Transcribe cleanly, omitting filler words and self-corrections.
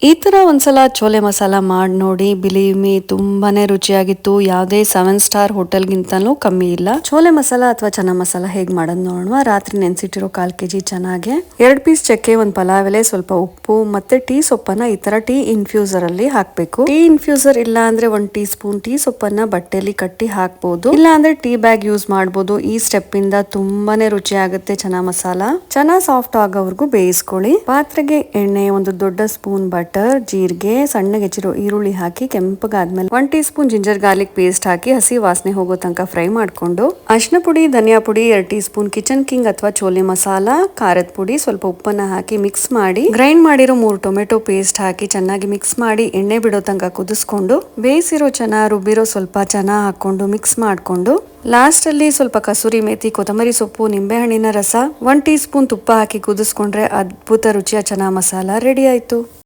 ಈ ತರ ಒಂದ್ಸಲ ಚೋಲೆ ಮಸಾಲ ಮಾಡಿ ನೋಡಿ, ಬಿಲೀವ್ ಮೀ ತುಂಬಾನೇ ರುಚಿಯಾಗಿತ್ತು. ಯಾವುದೇ 7 ಸ್ಟಾರ್ ಹೋಟೆಲ್ಗಿಂತಲೂ ಕಮ್ಮಿ ಇಲ್ಲ. ಚೋಲೆ ಮಸಾಲ ಅಥವಾ ಚನಾ ಮಸಾಲ ಹೇಗ್ ಮಾಡೋದು ನೋಡುವ. ರಾತ್ರಿ ನೆನ್ಸಿಟ್ಟಿರೋ 1/4 kg ಚೆನ್ನಾಗೆ 2 ಪೀಸ್ ಚಕ್ಕೆ, 1 ಪಲಾವ್ ಎಲೆ, ಸ್ವಲ್ಪ ಉಪ್ಪು ಮತ್ತೆ ಟೀ ಸೊಪ್ಪನ್ನ ಈ ತರ ಟೀ ಇನ್ಫ್ಯೂಸರ್ ಅಲ್ಲಿ ಹಾಕ್ಬೇಕು. ಟೀ ಇನ್ಫ್ಯೂಸರ್ ಇಲ್ಲ ಅಂದ್ರೆ 1 ಟೀ ಸ್ಪೂನ್ ಟೀ ಸೊಪ್ಪನ್ನ ಬಟ್ಟೆಯಲ್ಲಿ ಕಟ್ಟಿ ಹಾಕ್ಬಹುದು. ಇಲ್ಲ ಅಂದ್ರೆ ಟೀ ಬ್ಯಾಗ್ ಯೂಸ್ ಮಾಡಬಹುದು. ಈ ಸ್ಟೆಪ್ ಇಂದ ತುಂಬಾನೇ ರುಚಿ ಆಗುತ್ತೆ ಚನಾ ಮಸಾಲ. ಚನಾ ಸಾಫ್ಟ್ ಆಗೋವರೆಗೂ ಬೇಯಿಸ್ಕೊಳ್ಳಿ. ಪಾತ್ರೆಗೆ ಎಣ್ಣೆ, 1 ದೊಡ್ಡ ಸ್ಪೂನ್ ಬಟರ್, ಜೀರಿಗೆ, ಸಣ್ಣಗೆ ಹೆಚ್ಚಿರೋ ಈರುಳ್ಳಿ ಹಾಕಿ ಕೆಂಪಗಾದ್ಮೇಲೆ 1 teaspoon ginger garlic paste ಹಾಕಿ ಹಸಿ ವಾಸನೆ ಹೋಗೋ ತನಕ ಫ್ರೈ ಮಾಡ್ಕೊಂಡು ಅರಿಶಿನ ಪುಡಿ, ಧನಿಯಾ ಪುಡಿ, 2 ಟೀ ಸ್ಪೂನ್ ಕಿಚನ್ ಕಿಂಗ್ ಅಥವಾ ಚೋಲೆ ಮಸಾಲ, ಖಾರದ ಪುಡಿ, ಸ್ವಲ್ಪ ಉಪ್ಪನ್ನ ಹಾಕಿ ಮಿಕ್ಸ್ ಮಾಡಿ ಗ್ರೈಂಡ್ ಮಾಡಿರೋ 3 ಟೊಮೆಟೊ ಪೇಸ್ಟ್ ಹಾಕಿ ಚೆನ್ನಾಗಿ ಮಿಕ್ಸ್ ಮಾಡಿ ಎಣ್ಣೆ ಬಿಡೋ ತನಕ ಕುದಿಸ್ಕೊಂಡು ಬೇಯಿಸಿರೋ ಚನಾ, ರುಬ್ಬಿರೋ ಸ್ವಲ್ಪ ಚನಾ ಹಾಕೊಂಡು ಮಿಕ್ಸ್ ಮಾಡ್ಕೊಂಡು ಲಾಸ್ಟ್ ಅಲ್ಲಿ ಸ್ವಲ್ಪ ಕಸೂರಿ ಮೇಥಿ, ಕೊತ್ತಂಬರಿ ಸೊಪ್ಪು, ನಿಂಬೆಹಣ್ಣಿನ ರಸ, 1 ಟೀ ಸ್ಪೂನ್ ತುಪ್ಪ ಹಾಕಿ ಕುದಿಸ್ಕೊಂಡ್ರೆ ಅದ್ಭುತ ರುಚಿಯ ಚನಾ ಮಸಾಲ ರೆಡಿ ಆಯ್ತು.